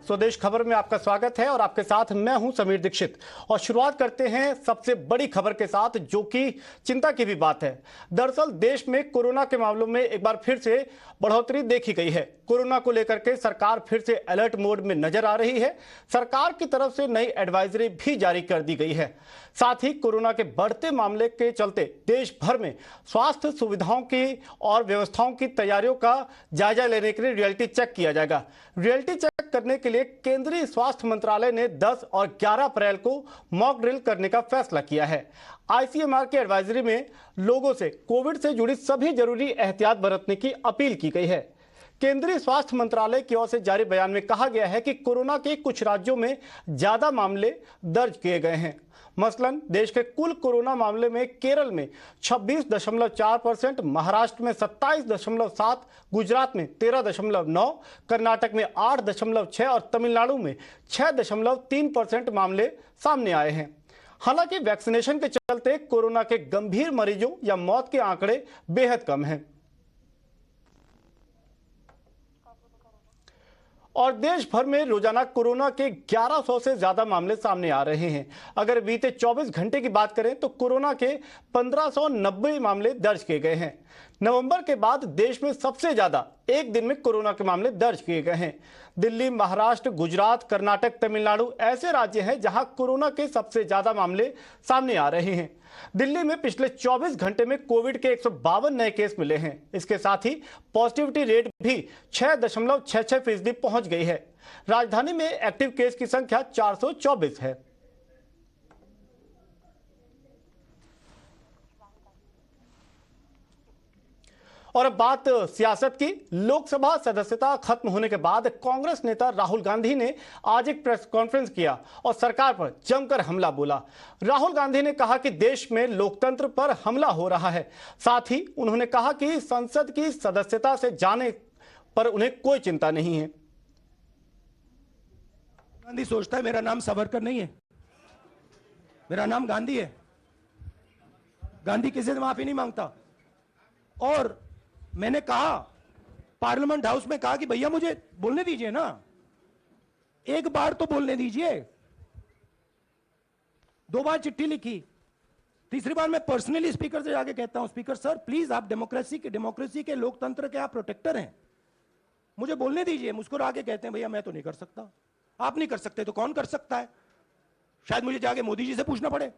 स्वदेश खबर में आपका स्वागत है और आपके साथ मैं हूं समीर दीक्षित। और शुरुआत करते हैं सबसे बड़ी खबर के साथ, जो कि चिंता की भी बात है। दरअसल देश में कोरोना के मामलों में एक बार फिर से बढ़ोतरी देखी गई है। कोरोना को लेकर के सरकार फिर से अलर्ट मोड में नजर आ रही है। सरकार की तरफ से नई एडवाइजरी भी जारी कर दी गई है। साथ ही कोरोना के बढ़ते मामले के चलते देश भर में स्वास्थ्य सुविधाओं की और व्यवस्थाओं की तैयारियों का जायजा लेने के लिए रियलिटी चेक किया जाएगा। रियलिटी चेक करने के लिए केंद्रीय स्वास्थ्य मंत्रालय ने 10 और 11 अप्रैल को मॉक ड्रिल करने का फैसला किया है। आईसीएमआर की एडवाइजरी में लोगों से कोविड से जुड़ी सभी जरूरी एहतियात बरतने की अपील की गई है। केंद्रीय स्वास्थ्य मंत्रालय की ओर से जारी बयान में कहा गया है कि कोरोना के कुछ राज्यों में ज्यादा मामले दर्ज किए गए हैं। मसलन देश के कुल कोरोना मामले में केरल में 26.4%, महाराष्ट्र में 27.7%, गुजरात में 13.9%, कर्नाटक में 8.6% और तमिलनाडु में 6.3% मामले सामने आए हैं। हालांकि वैक्सीनेशन के चलते कोरोना के गंभीर मरीजों या मौत के आंकड़े बेहद कम हैं। और देश भर में रोजाना कोरोना के 1100 से ज्यादा मामले सामने आ रहे हैं। अगर बीते 24 घंटे की बात करें तो कोरोना के 1590 मामले दर्ज किए गए हैं। नवंबर के बाद देश में सबसे ज्यादा एक दिन में कोरोना के मामले दर्ज किए गए हैं। दिल्ली, महाराष्ट्र, गुजरात, कर्नाटक, तमिलनाडु ऐसे राज्य हैं जहां कोरोना के सबसे ज्यादा मामले सामने आ रहे हैं। दिल्ली में पिछले 24 घंटे में कोविड के 152 नए केस मिले हैं। इसके साथ ही पॉजिटिविटी रेट भी 6.66% पहुंच गई है। राजधानी में एक्टिव केस की संख्या 424 है। और अब बात सियासत की। लोकसभा सदस्यता खत्म होने के बाद कांग्रेस नेता राहुल गांधी ने आज एक प्रेस कॉन्फ्रेंस किया और सरकार पर जमकर हमला बोला। राहुल गांधी ने कहा कि देश में लोकतंत्र पर हमला हो रहा है। साथ ही उन्होंने कहा कि संसद की सदस्यता से जाने पर उन्हें कोई चिंता नहीं है। गांधी सोचता है मेरा नाम सावरकर नहीं है, मेरा नाम गांधी है। गांधी किसी से माफी नहीं मांगता। और मैंने कहा, पार्लियामेंट हाउस में कहा कि भैया मुझे बोलने दीजिए ना, एक बार तो बोलने दीजिए। 2 बार चिट्ठी लिखी, तीसरी बार मैं पर्सनली स्पीकर से जाके कहता हूं, स्पीकर सर प्लीज, आप डेमोक्रेसी के लोकतंत्र के आप प्रोटेक्टर हैं, मुझे बोलने दीजिए। मुस्कुरा के कहते हैं भैया मैं तो नहीं कर सकता। आप नहीं कर सकते तो कौन कर सकता है? शायद मुझे जाके मोदी जी से पूछना पड़े,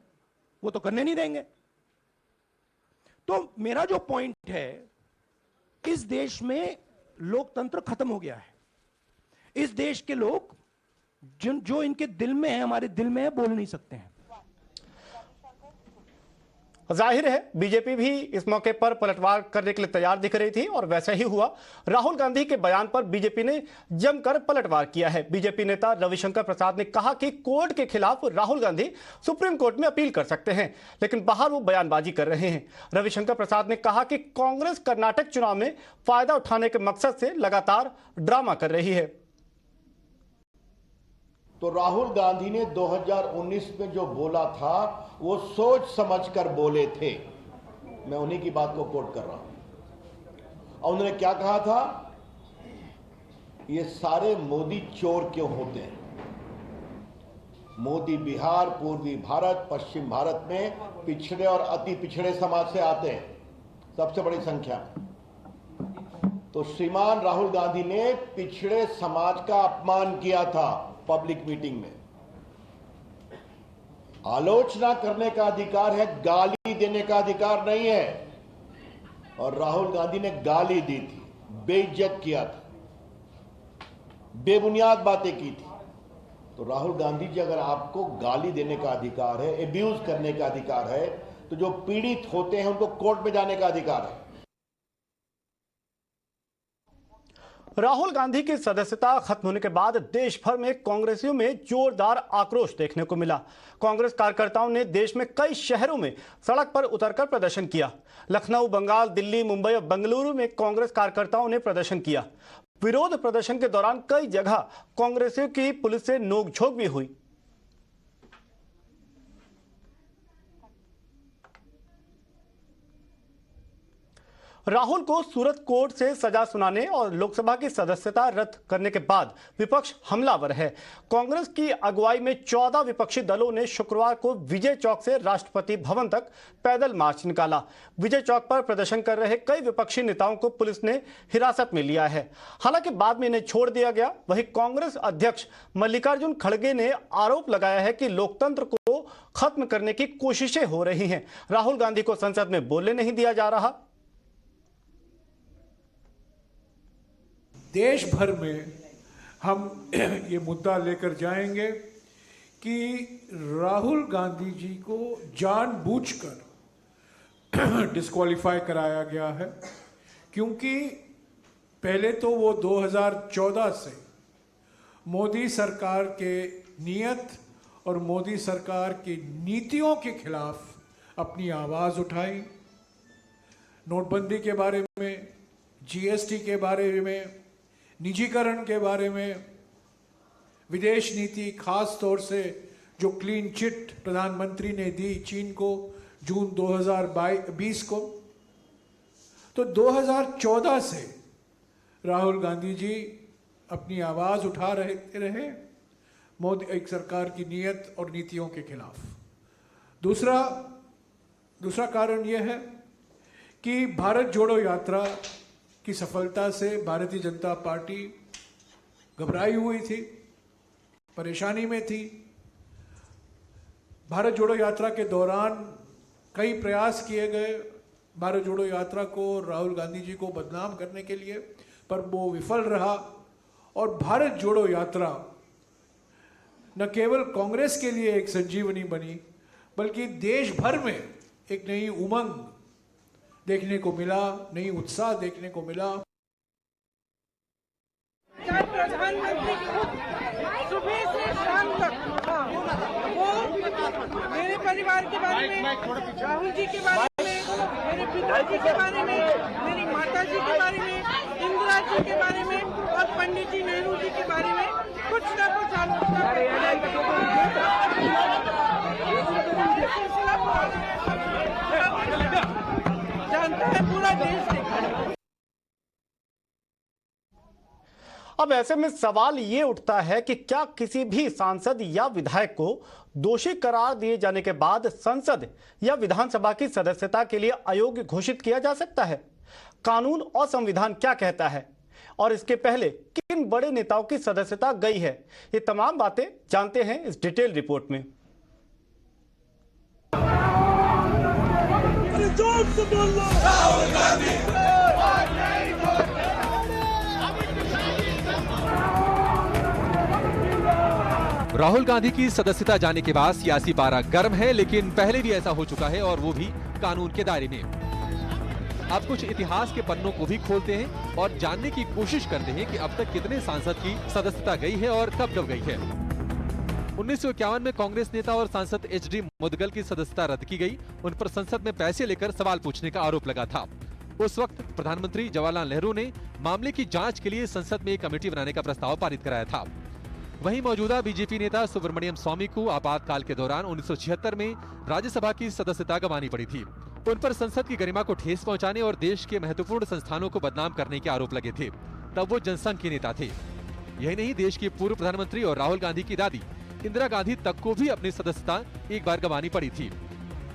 वो तो करने नहीं देंगे। तो मेरा जो पॉइंट है, इस देश में लोकतंत्र खत्म हो गया है। इस देश के लोग जो इनके दिल में है, हमारे दिल में है, बोल नहीं सकते हैं। जाहिर है बीजेपी भी इस मौके पर पलटवार करने के लिए तैयार दिख रही थी और वैसा ही हुआ। राहुल गांधी के बयान पर बीजेपी ने जमकर पलटवार किया है। बीजेपी नेता रविशंकर प्रसाद ने कहा कि कोर्ट के खिलाफ राहुल गांधी सुप्रीम कोर्ट में अपील कर सकते हैं, लेकिन बाहर वो बयानबाजी कर रहे हैं। रविशंकर प्रसाद ने कहा कि कांग्रेस कर्नाटक चुनाव में फायदा उठाने के मकसद से लगातार ड्रामा कर रही है। तो राहुल गांधी ने 2019 में जो बोला था वो सोच समझकर बोले थे। मैं उन्हीं की बात को कोट कर रहा हूं। और उन्होंने क्या कहा था? ये सारे मोदी चोर क्यों होते हैं? मोदी बिहार, पूर्वी भारत, पश्चिम भारत में पिछड़े और अति पिछड़े समाज से आते हैं, सबसे बड़ी संख्या। तो श्रीमान राहुल गांधी ने पिछड़े समाज का अपमान किया था पब्लिक मीटिंग में। आलोचना करने का अधिकार है, गाली देने का अधिकार नहीं है। और राहुल गांधी ने गाली दी थी, बेइज्जत किया था, बेबुनियाद बातें की थी। तो राहुल गांधी जी, अगर आपको गाली देने का अधिकार है, एब्यूज करने का अधिकार है, तो जो पीड़ित होते हैं उनको कोर्ट में जाने का अधिकार है। राहुल गांधी की सदस्यता खत्म होने के बाद देश भर में कांग्रेसियों में जोरदार आक्रोश देखने को मिला। कांग्रेस कार्यकर्ताओं ने देश में कई शहरों में सड़क पर उतरकर प्रदर्शन किया। लखनऊ, बंगाल, दिल्ली, मुंबई और बेंगलुरु में कांग्रेस कार्यकर्ताओं ने प्रदर्शन किया। विरोध प्रदर्शन के दौरान कई जगह कांग्रेसियों की पुलिस से नोकझोंक भी हुई। राहुल को सूरत कोर्ट से सजा सुनाने और लोकसभा की सदस्यता रद्द करने के बाद विपक्ष हमलावर है। कांग्रेस की अगुवाई में 14 विपक्षी दलों ने शुक्रवार को विजय चौक से राष्ट्रपति भवन तक पैदल मार्च निकाला। विजय चौक पर प्रदर्शन कर रहे कई विपक्षी नेताओं को पुलिस ने हिरासत में लिया है। हालांकि बाद में इन्हें छोड़ दिया गया। वहीं कांग्रेस अध्यक्ष मल्लिकार्जुन खड़गे ने आरोप लगाया है कि लोकतंत्र को खत्म करने की कोशिशें हो रही हैं। राहुल गांधी को संसद में बोलने नहीं दिया जा रहा। देश भर में हम ये मुद्दा लेकर जाएंगे कि राहुल गांधी जी को जानबूझकर डिस्क्वालीफाई कराया गया है, क्योंकि पहले तो वो 2014 से मोदी सरकार के नियत और मोदी सरकार की नीतियों के खिलाफ अपनी आवाज उठाई। नोटबंदी के बारे में, जीएसटी के बारे में, निजीकरण के बारे में, विदेश नीति, खास तौर से जो क्लीन चिट प्रधानमंत्री ने दी चीन को जून 2020 को, तो 2014 से राहुल गांधी जी अपनी आवाज उठा रहे मोदी एक सरकार की नीयत और नीतियों के खिलाफ। दूसरा कारण यह है कि भारत जोड़ो यात्रा की सफलता से भारतीय जनता पार्टी घबराई हुई थी, परेशानी में थी। भारत जोड़ो यात्रा के दौरान कई प्रयास किए गए भारत जोड़ो यात्रा को, राहुल गांधी जी को बदनाम करने के लिए, पर वो विफल रहा। और भारत जोड़ो यात्रा न केवल कांग्रेस के लिए एक संजीवनी बनी, बल्कि देश भर में एक नई उमंग देखने को मिला, नई उत्साह देखने को मिला। प्रधानमंत्री सुबह से शाम तक वो मेरे परिवार के बारे में, राहुल जी के बारे में, मेरे पिताजी के बारे में, मेरी माता जी के बारे में, इंदिरा जी के बारे में और पंडित जी नेहरू जी के बारे में कुछ न कुछ आलोचना जानता है पूरा देश देखा है। अब ऐसे में सवाल ये उठता है कि क्या किसी भी सांसद या विधायक को दोषी करार दिए जाने के बाद संसद या विधानसभा की सदस्यता के लिए अयोग्य घोषित किया जा सकता है? कानून और संविधान क्या कहता है और इसके पहले किन बड़े नेताओं की सदस्यता गई है? ये तमाम बातें जानते हैं इस डिटेल रिपोर्ट में। राहुल गांधी की सदस्यता जाने के बाद सियासी पारा गर्म है, लेकिन पहले भी ऐसा हो चुका है और वो भी कानून के दायरे में। अब कुछ इतिहास के पन्नों को भी खोलते हैं और जानने की कोशिश करते हैं कि अब तक कितने सांसद की सदस्यता गई है और कब कब गई है। 1951 में कांग्रेस नेता और सांसद एचडी मुदगल की सदस्यता रद्द की गई। उन पर संसद में पैसे लेकर सवाल पूछने का आरोप लगा था। उस वक्त प्रधानमंत्री जवाहरलाल नेहरू ने मामले की जांच के लिए संसद में एक कमेटी बनाने का प्रस्ताव पारित कराया था। वहीं मौजूदा बीजेपी नेता सुब्रमण्यम स्वामी को आपातकाल के दौरान 1976 में राज्यसभा की सदस्यता गंवानी पड़ी थी। उन पर संसद की गरिमा को ठेस पहुंचाने और देश के महत्वपूर्ण संस्थानों को बदनाम करने के आरोप लगे थे। तब वो जनसंघ के नेता थे। यही नहीं, देश की पूर्व प्रधानमंत्री और राहुल गांधी की दादी इंदिरा गांधी तक को भी अपनी सदस्यता एक बार गंवानी पड़ी थी।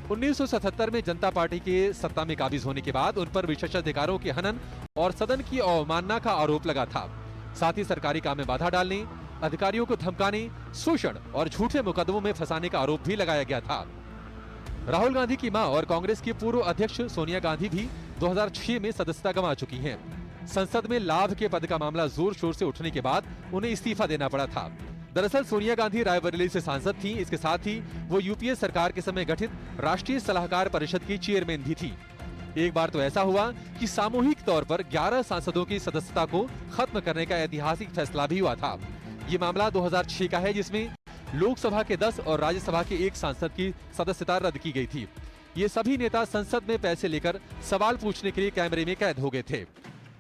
1977 में जनता पार्टी के सत्ता में काबिज होने के बाद उन पर विशेषाधिकारों के हनन और सदन की अवमानना का आरोप लगा था। साथ ही सरकारी काम में बाधा डालने, अधिकारियों को धमकाने, शोषण और झूठे मुकदमों में फंसाने का आरोप भी लगाया गया था। राहुल गांधी की मां और कांग्रेस की पूर्व अध्यक्ष सोनिया गांधी भी 2006 में सदस्यता गंवा चुकी हैं। संसद में लाभ के पद का मामला जोर शोर से उठने के बाद उन्हें इस्तीफा देना पड़ा था। दरअसल सोनिया गांधी रायबरेली से सांसद थीं। इसके साथ ही वो यूपीए सरकार के समय गठित राष्ट्रीय सलाहकार परिषद की चेयरमैन भी थी। एक बार तो ऐसा हुआ कि सामूहिक तौर पर 11 सांसदों की सदस्यता को खत्म करने का ऐतिहासिक फैसला भी हुआ था। ये मामला 2006 का है, जिसमें लोकसभा के 10 और राज्यसभा के 1 सांसद की सदस्यता रद्द की गई थी। ये सभी नेता संसद में पैसे लेकर सवाल पूछने के लिए कैमरे में कैद हो गए थे।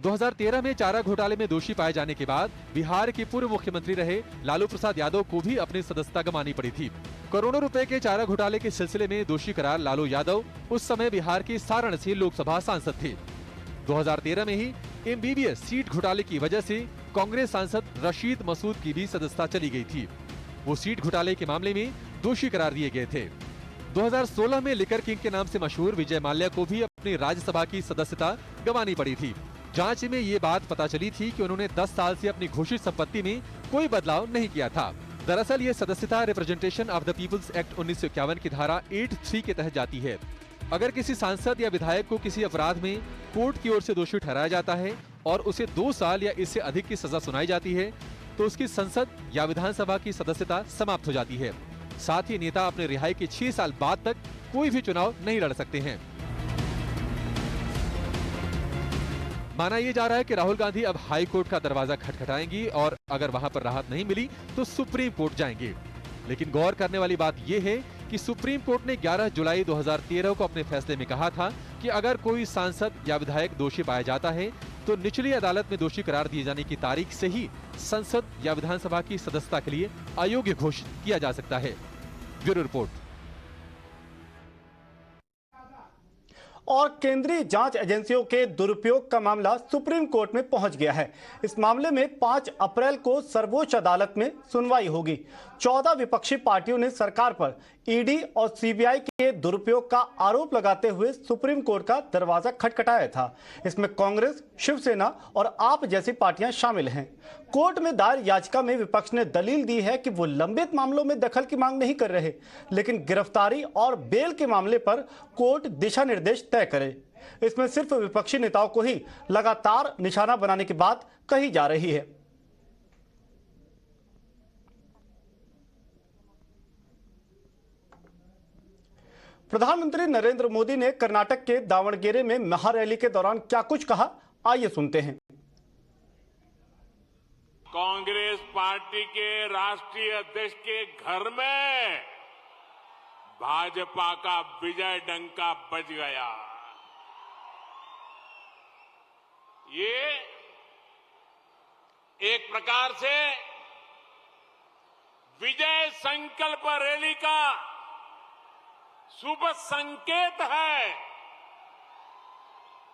2013 में चारा घोटाले में दोषी पाए जाने के बाद बिहार के पूर्व मुख्यमंत्री रहे लालू प्रसाद यादव को भी अपनी सदस्यता गंवानी पड़ी थी। करोड़ों रुपए के चारा घोटाले के सिलसिले में दोषी करार लालू यादव उस समय बिहार के सारण से लोकसभा सांसद थे। 2013 में ही MBBS सीट घोटाले की वजह से कांग्रेस सांसद रशीद मसूद की भी सदस्यता चली गई थी। वो सीट घोटाले के मामले में दोषी करार दिए गए थे। 2016 में लिकर किंग के नाम से मशहूर विजय माल्या को भी अपनी राज्यसभा की सदस्यता गंवानी पड़ी थी। जांच में ये बात पता चली थी कि उन्होंने 10 साल से अपनी घोषित संपत्ति में कोई बदलाव नहीं किया था। दरअसल ये सदस्यता representation of the People's act 1951 की धारा 8(3) के तहत जाती है। अगर किसी सांसद या विधायक को किसी अपराध में कोर्ट की ओर से दोषी ठहराया जाता है और उसे 2 साल या इससे अधिक की सजा सुनाई जाती है तो उसकी संसद या विधानसभा की सदस्यता समाप्त हो जाती है। साथ ही नेता अपने रिहाई के 6 साल बाद तक कोई भी चुनाव नहीं लड़ सकते हैं। माना यह जा रहा है कि राहुल गांधी अब हाई कोर्ट का दरवाजा खटखटाएंगी और अगर वहां पर राहत नहीं मिली तो सुप्रीम कोर्ट जाएंगे। लेकिन गौर करने वाली बात यह है कि सुप्रीम कोर्ट ने 11 जुलाई 2013 को अपने फैसले में कहा था कि अगर कोई सांसद या विधायक दोषी पाया जाता है तो निचली अदालत में दोषी करार दिए जाने की तारीख से ही संसद या विधानसभा की सदस्यता के लिए अयोग्य घोषित किया जा सकता है। Bureau report. और केंद्रीय जांच एजेंसियों के दुरुपयोग का मामला सुप्रीम कोर्ट में पहुंच गया है। इस मामले में 5 अप्रैल को सर्वोच्च अदालत में सुनवाई होगी। 14 विपक्षी पार्टियों ने सरकार पर ईडी और सीबीआई के दुरुपयोग का आरोप लगाते हुए सुप्रीम कोर्ट का दरवाजा खटखटाया था। इसमें कांग्रेस, शिवसेना और आप जैसी पार्टियां शामिल हैं। कोर्ट में दायर याचिका में विपक्ष ने दलील दी है कि वो लंबित मामलों में दखल की मांग नहीं कर रहे, लेकिन गिरफ्तारी और बेल के मामले पर कोर्ट दिशा निर्देश तय करे। इसमें सिर्फ विपक्षी नेताओं को ही लगातार निशाना बनाने की बात कही जा रही है। प्रधानमंत्री नरेंद्र मोदी ने कर्नाटक के दावणगेरे में महारैली के दौरान क्या कुछ कहा, आइए सुनते हैं। कांग्रेस पार्टी के राष्ट्रीय अध्यक्ष के घर में भाजपा का विजय डंका बज गया। ये एक प्रकार से विजय संकल्प रैली का शुभ संकेत है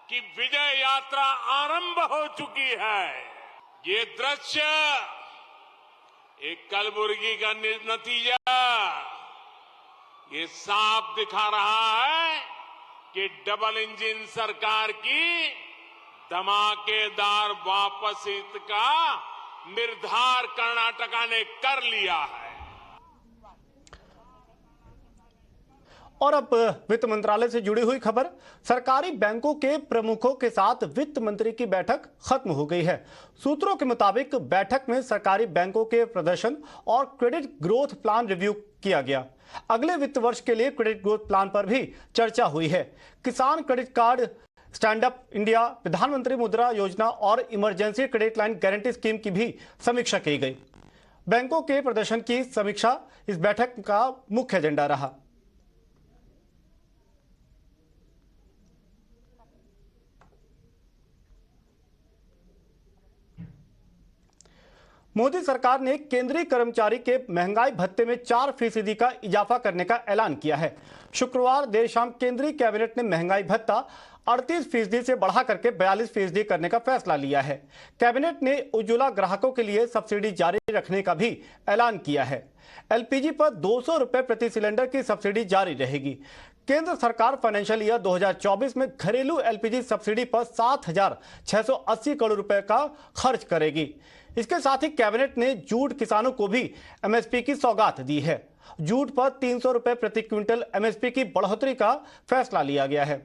कि विजय यात्रा आरंभ हो चुकी है। ये दृश्य एक कलबुर्गी का नतीजा ये साफ दिखा रहा है कि डबल इंजन सरकार की धमाकेदार वापसी का निर्धार कर्नाटका ने कर लिया है। और अब वित्त मंत्रालय से जुड़ी हुई खबर। सरकारी बैंकों के प्रमुखों के साथ वित्त मंत्री की बैठक खत्म हो गई है। सूत्रों के मुताबिक बैठक में सरकारी बैंकों के प्रदर्शन और क्रेडिट ग्रोथ प्लान रिव्यू किया गया। अगले वित्त वर्ष के लिए क्रेडिट ग्रोथ प्लान पर भी चर्चा हुई है। किसान credit card, stand up India, प्रधानमंत्री मुद्रा योजना और emergency credit line guarantee scheme की भी समीक्षा की गई। बैंकों के प्रदर्शन की समीक्षा इस बैठक का मुख्य एजेंडा रहा। मोदी सरकार ने केंद्रीय कर्मचारी के महंगाई भत्ते में 4% का इजाफा करने का ऐलान किया है। शुक्रवार देर शाम केंद्रीय कैबिनेट ने महंगाई भत्ता 38% से बढ़ा करके 42% करने का फैसला लिया है। कैबिनेट ने उज्ज्वला ग्राहकों के लिए सब्सिडी जारी रखने का भी ऐलान किया है। एलपीजी पर 200 रुपए प्रति सिलेंडर की सब्सिडी जारी रहेगी। केंद्र सरकार फाइनेंशियल ईयर 2024 में घरेलू एलपीजी सब्सिडी पर 7,680 करोड़ रुपए का खर्च करेगी। इसके साथ ही कैबिनेट ने जूट किसानों को भी एमएसपी की सौगात दी है। जूट पर 300 रुपए प्रति क्विंटल एमएसपी की बढ़ोतरी का फैसला लिया गया है।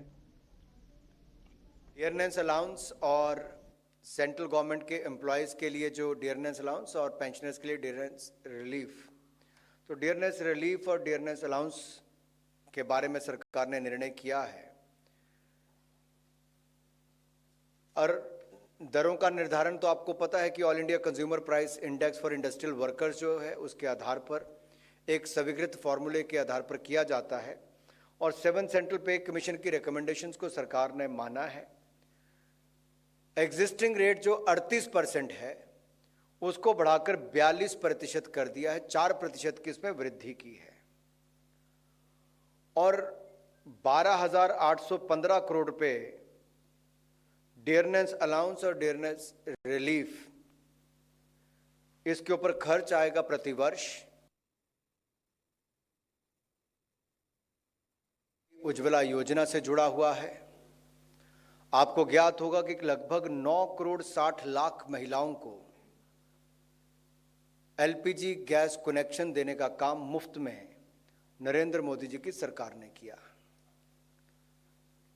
डियरनेस अलाउंस और सेंट्रल गवर्नमेंट के एम्प्लॉयज के लिए जो डियरनेस अलाउंस और पेंशनर्स के लिए डियरनेस रिलीफ, तो डियरनेस रिलीफ और डियरनेस अलाउंस के बारे में सरकार ने निर्णय किया है और दरों का निर्धारण तो आपको पता है कि all India consumer price index for industrial workers जो है उसके आधार पर एक स्वीकृत फॉर्मूले के आधार पर किया जाता है और 7 सेंट्रल पे कमीशन की रिकमेंडेशंस को सरकार ने माना है। एग्जिस्टिंग रेट जो 38% है उसको बढ़ाकर 42% कर दिया है, 4% की इसमें वृद्धि की है और 12,815 करोड़ रुपए डियरनेस अलाउंस और डियरनेस रिलीफ, इसके ऊपर खर्च आएगा प्रतिवर्ष उज्ज्वला योजना से जुड़ा हुआ है। आपको ज्ञात होगा कि लगभग 9 करोड़ 60 लाख महिलाओं को एलपीजी गैस कनेक्शन देने का काम मुफ्त में नरेंद्र मोदी जी की सरकार ने किया।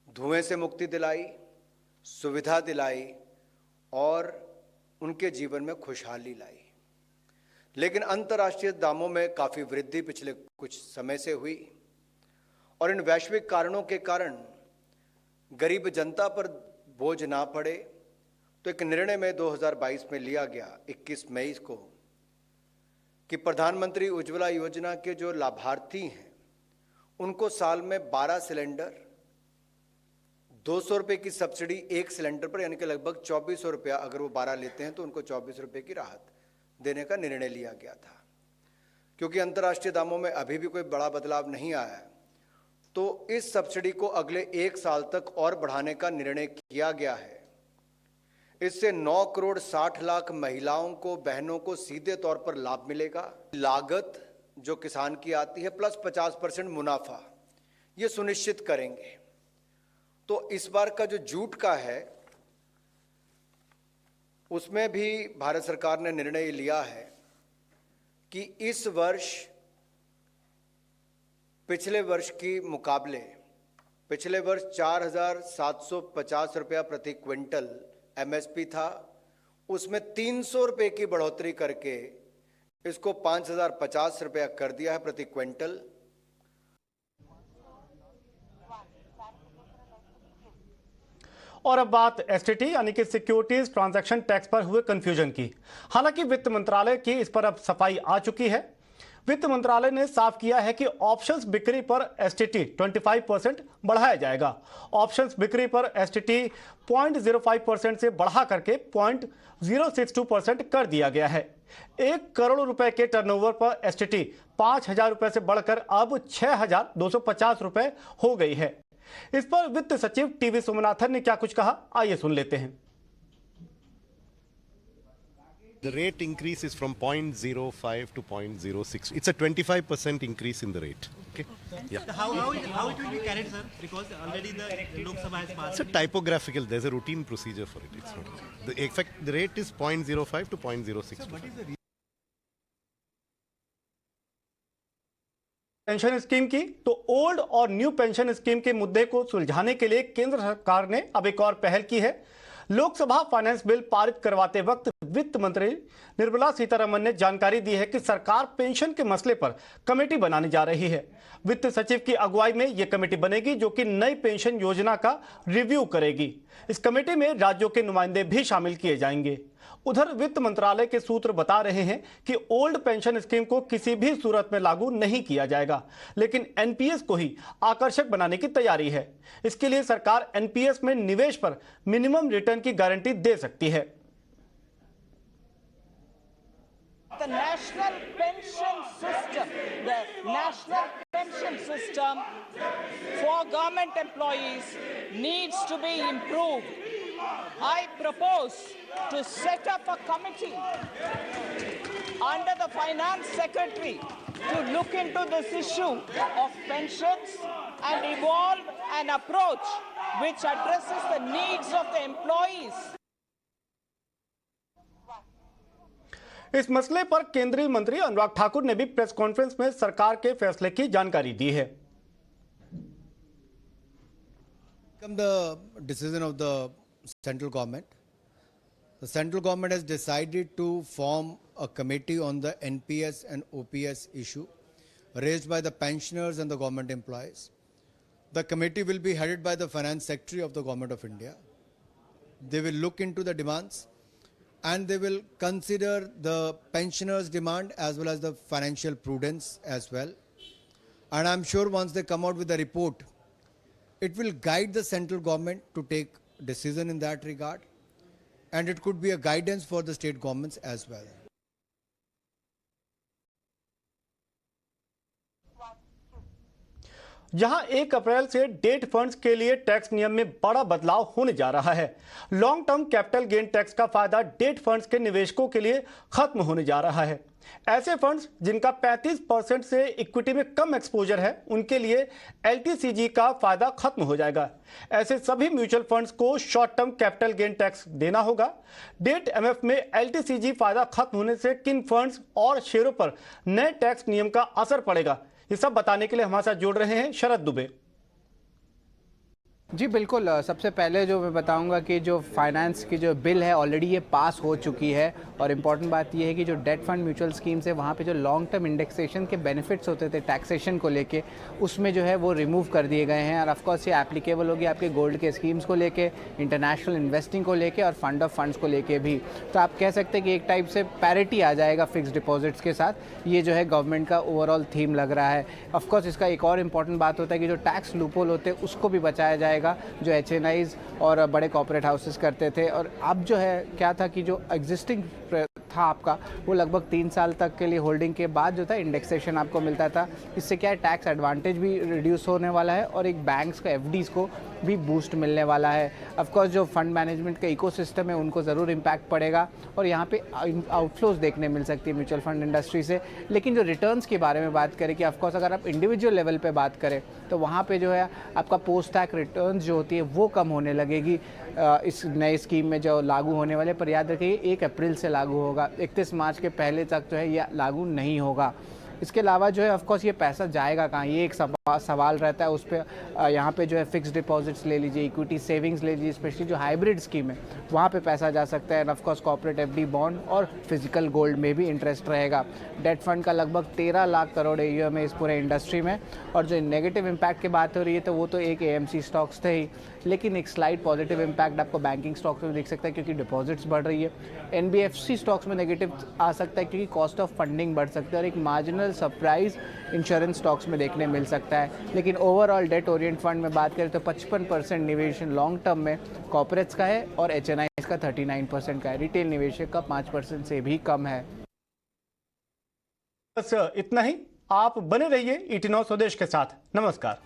धुएं से मुक्ति दिलाई, सुविधा दिलाई और उनके जीवन में खुशहाली लाई। लेकिन अंतर्राष्ट्रीय दामों में काफी वृद्धि पिछले कुछ समय से हुई और इन वैश्विक कारणों के कारण गरीब जनता पर बोझ ना पड़े तो एक निर्णय में 2022 में लिया गया 21 मई को कि प्रधानमंत्री उज्ज्वला योजना के जो लाभार्थी हैं उनको साल में 12 सिलेंडर 200 रुपये की सब्सिडी एक सिलेंडर पर, यानी कि लगभग 2400 रुपया, अगर वो 12 लेते हैं तो उनको 24 रुपये की राहत देने का निर्णय लिया गया था। क्योंकि अंतर्राष्ट्रीय दामों में अभी भी कोई बड़ा बदलाव नहीं आया है तो इस सब्सिडी को अगले 1 साल तक और बढ़ाने का निर्णय किया गया है। इससे 9 करोड़ 60 लाख महिलाओं को, बहनों को सीधे तौर पर लाभ मिलेगा। लागत जो किसान की आती है प्लस 50% मुनाफा, ये सुनिश्चित करेंगे। तो इस बार का जो जूट का है उसमें भी भारत सरकार ने निर्णय लिया है कि इस वर्ष पिछले वर्ष की मुकाबले, पिछले वर्ष 4,750 रुपया प्रति क्विंटल एमएसपी था, उसमें 300 रुपये की बढ़ोतरी करके इसको 5,050 रुपया कर दिया है प्रति क्विंटल। और अब बात एसटीटी यानी कि सिक्योरिटीज ट्रांजैक्शन टैक्स पर हुए कंफ्यूजन की। हालांकि वित्त मंत्रालय की इस पर अब सफाई आ चुकी है। वित्त मंत्रालय ने साफ किया है कि ऑप्शंस बिक्री पर एसटीटी 25% बढ़ाया जाएगा। ऑप्शंस बिक्री पर एसटीटी 0.05% से बढ़ा करके 0.062% कर दिया गया है। 1 करोड़ रुपए के टर्नओवर पर एसटीटी 5,000 रुपए से बढ़कर अब 6,250 रुपए हो गई है। इस पर वित्त सचिव टीवी सोमनाथन ने क्या कुछ कहा, आइए सुन लेते हैं। The rate increase is from 0.05 to 0.06. It's a 25% increase in the rate. Okay. Yeah. How it will be carried, sir? Because already the Lok Sabha has passed. It's a typographical. There's a routine procedure for it. It's not. In fact, the rate is 0.05 to 0.06. What is the pension scheme की तो old और new pension scheme के मुद्दे को सुलझाने के लिए केंद्र सरकार ने अब एक और पहल की है। लोकसभा फाइनेंस बिल पारित करवाते वक्त वित्त मंत्री निर्मला सीतारमण ने जानकारी दी है कि सरकार पेंशन के मसले पर कमेटी बनाने जा रही है। वित्त सचिव की अगुवाई में यह कमेटी बनेगी जो कि नई पेंशन योजना का रिव्यू करेगी। इस कमेटी में राज्यों के नुमाइंदे भी शामिल किए जाएंगे। उधर वित्त मंत्रालय के सूत्र बता रहे हैं कि ओल्ड पेंशन स्कीम को किसी भी सूरत में लागू नहीं किया जाएगा, लेकिन एनपीएस को ही आकर्षक बनाने की तैयारी है। इसके लिए सरकार एनपीएस में निवेश पर मिनिमम रिटर्न की गारंटी दे सकती है। The national pension system for government employees needs to be improved. I propose to set up a committee under the finance secretary to look into this issue of pensions and evolve an approach which addresses the needs of the employees. इस मसले पर केंद्रीय मंत्री अनुराग ठाकुर ने भी press conference में सरकार के फैसले की जानकारी दी है। The decision of the central government. The central government has decided to form a committee on the NPS and OPS issue raised by the pensioners and the government employees. The committee will be headed by the finance secretary of the government of India. They will look into the demands and they will consider the pensioners' demand as well as the financial prudence as well. And I'm sure once they come out with a report, it will guide the central government to take decision in that regard, and it could be a guidance for the state governments as well. जहां 1 अप्रैल से date funds के लिए tax नियम में बड़ा बदलाव होने जा रहा है। Long term capital gain tax का फायदा डेट फंड्स के निवेशकों के लिए खत्म होने जा रहा है। ऐसे फंड्स जिनका 35% से इक्विटी में कम एक्सपोजर है, उनके लिए LTCG का फायदा खत्म हो जाएगा। ऐसे सभी म्यूचुअल फंड्स को short term capital gain tax देना होगा। डेट MF में LTCG फायदा खत्म होने से किन फंड्स और शेयरों पर नए टैक्स नियम का असर पड़ेगा, ये सब बताने के लिए हमारे साथ जुड़ रहे हैं शरद दुबे। जी बिल्कुल, सबसे पहले जो मैं बताऊंगा कि जो फाइनेंस की जो बिल है ऑलरेडी ये पास हो चुकी है और इम्पॉर्टेंट बात ये है कि जो डेट फंड म्यूचुअल स्कीम्स है वहाँ पे जो लॉन्ग टर्म इंडेक्सेशन के बेनिफिट्स होते थे टैक्सेशन को लेके, उसमें जो है वो रिमूव कर दिए गए हैं। और ऑफकोर्स ये एप्लीकेबल होगी आपके गोल्ड के स्कीम्स को लेके, इंटरनेशनल इन्वेस्टिंग को लेके और फंड ऑफ फंड्स को लेके भी। तो आप कह सकते हैं कि एक टाइप से पैरिटी आ जाएगा फिक्स डिपॉजिट्स के साथ। ये जो है गवर्नमेंट का ओवरऑल थीम लग रहा है। ऑफकोर्स इसका एक और इम्पॉर्टेंट बात होता है कि जो टैक्स लूपहोल होते हैं उसको भी बचाया जाएगा, जो HNIs और बड़े कॉर्पोरेट हाउसेस करते थे। और अब जो है क्या था कि जो एग्जिस्टिंग था आपका वो लगभग 3 साल तक के लिए होल्डिंग के बाद जो था इंडेक्सेशन आपको मिलता था। इससे क्या है, टैक्स एडवांटेज भी रिड्यूस होने वाला है और एक बैंक्स का FDs को भी बूस्ट मिलने वाला है। ऑफकोर्स जो फंड मैनेजमेंट का इकोसिस्टम है उनको ज़रूर इम्पैक्ट पड़ेगा और यहाँ पे आउटफ्लोज देखने मिल सकती है म्यूचुअल फंड इंडस्ट्री से। लेकिन जो रिटर्न्स के बारे में बात करें कि ऑफकोर्स अगर आप इंडिविजुअल लेवल पे बात करें तो वहाँ पे जो है आपका पोस्ट टैक्स रिटर्न्स जो होती है वो कम होने लगेगी इस नए स्कीम में जो लागू होने वाले। पर याद रखिए 1 अप्रैल से लागू होगा, 31 मार्च के पहले तक जो है यह लागू नहीं होगा। इसके अलावा जो है ऑफकोर्स ये पैसा जाएगा कहाँ, ये एक सवाल रहता है। उस पर यहाँ पे जो है फिक्स डिपॉजिट्स ले लीजिए, इक्विटी सेविंग्स ले लीजिए, स्पेशली जो हाइब्रिड स्कीम है वहाँ पे पैसा जा सकता है। And of course corporate FD bond और फिजिकल गोल्ड में भी इंटरेस्ट रहेगा। डेट फंड का लगभग 13 लाख करोड़ AUM है इस पूरे इंडस्ट्री में। और जो नेगेटिव इम्पैक्ट की बात हो रही है तो वो तो एक AMC स्टॉक्स थे ही, लेकिन एक स्लाइड पॉजिटिव इम्पैक्ट आपको बैंकिंग स्टॉक्स में दिख सकता है क्योंकि डिपॉजिट्स बढ़ रही है। NBFC स्टॉक्स में नेगेटिव आ सकता है क्योंकि कॉस्ट ऑफ फंडिंग बढ़ सकता है और एक मार्जिनल सरप्राइज इंश्योरेंस स्टॉक्स में देखने मिल सकता है। लेकिन ओवरऑल डेट ओरिएंट फंड में बात करें तो 55% निवेश लॉन्ग टर्म में कॉर्पोरेट्स का है और HNIs का 39% का है। रिटेल निवेशक का 5% से भी कम है। बस इतना ही। आप बने रहिए ET9 स्वदेश के साथ। नमस्कार।